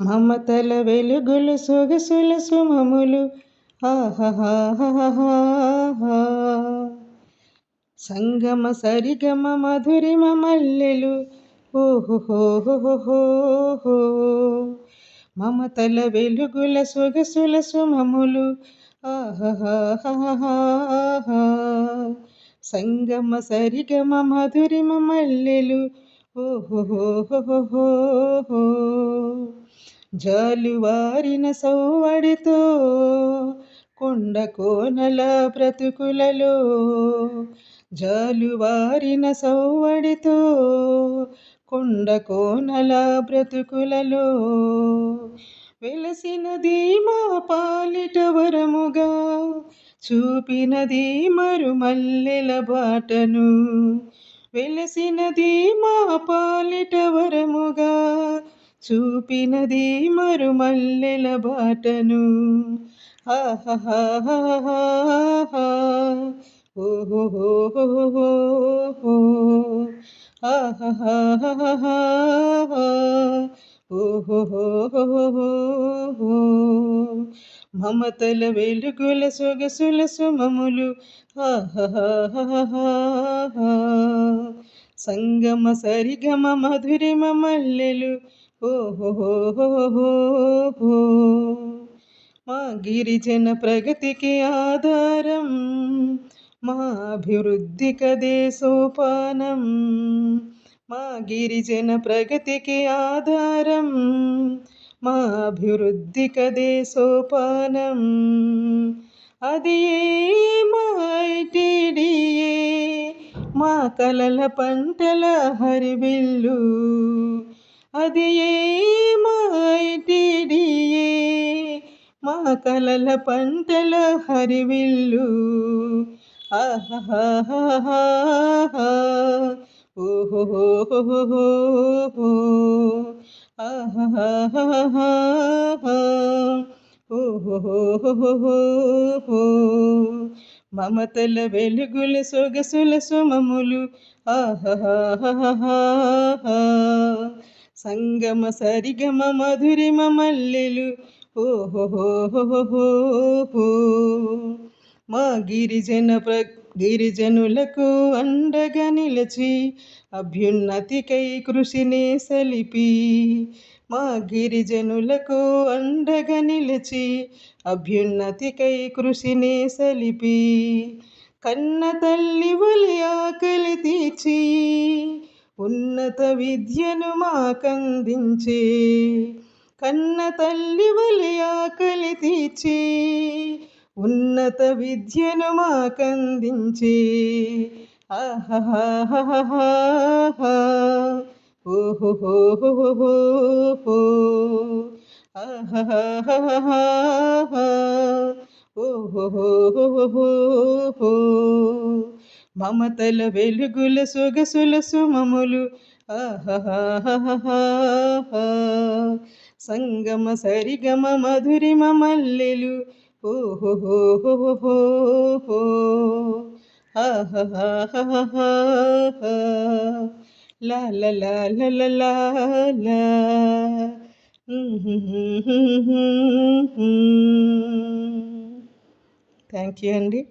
మమతల వెలుగులు సొగసుల సుమములు ఆహాహాహాహా. సంగమ సరిగమ మధురిమ మల్లెలు ఓహోహోహోహో. మమతల వెలుగుల సొగసుల సుమములు ఆహాహాహాహా. సంగమ సరిగమ మధురిమ మల్లెలు ఓహోహోహోహో. జాలువారిన సౌవడితో కొండ కోనల బ్రతుకులలో, జాలువారిన సౌవడితో కొండ కోనల బ్రతుకులలో వెలసినది మా పాలిట వరముగా, చూపినది మరుమల్లెల బాటను. వెలసినది మా పాలిట వరముగా, చూపినది మరుమల్లెల బాటను. ఆహాహాహాహా. ఓహోహోహోహో. ఆహాహాహాహా. ఓహోహోహోహో. మమతల వెలుగుల సొగసుల సుమములు ఆహాహాహాహా. సంగమ సరిగమ మధురిమ మల్లెలు ఓహోహోహోహో. మా గిరిజన ప్రగతికి ఆధారం, మా అభివృద్ధికదే సోపానం. మా గిరిజన ప్రగతికి ఆధారం, మా అభివృద్ధికదే సోపానం. అది మా ఐటిడిఏ, మా కలల పంటల హరివిల్లు. అది మా ఐటిడిఏ, మా కలల పంటల హరివిల్లు. ఆహాహాహాహా. ఓహోహోహోహో. ఆహాహాహాహా. ఓహోహోహోహో. మమతల వెలుగుల సొగసుల సుమములు ఆహాహాహాహా. సంగమ సరిగమ మధురిమ మల్లెలు ఓహోహోహోహో. మా గిరిజనులకు అండగా నిలిచి అభ్యున్నతికై కృషిని సలిపి, మా గిరిజనులకు అండగా నిలిచి అభ్యున్నతికై కృషిని సలిపి, కన్న తల్లి వలె ఆకలి తీర్చి ఉన్నత విద్యను మాకందించే, కన్న తల్లి వలె ఆకలి తీర్చి ఉన్నత విద్యను మాకందించే. ఆహాహాహాహా. ఓహోహోహోహో. ఆహాహాహాహా. ఓహోహోహోహో. మమతల వెలుగుల సొగసుల సుమములు ఆహాహాహాహా. సంగమ సరిగమ మధురిమ మల్లెలు ఓహోహోహోహో. ఆహాహాహాహా. లా లా లా లా లా లా లా. థ్యాంక్ యూ అండి.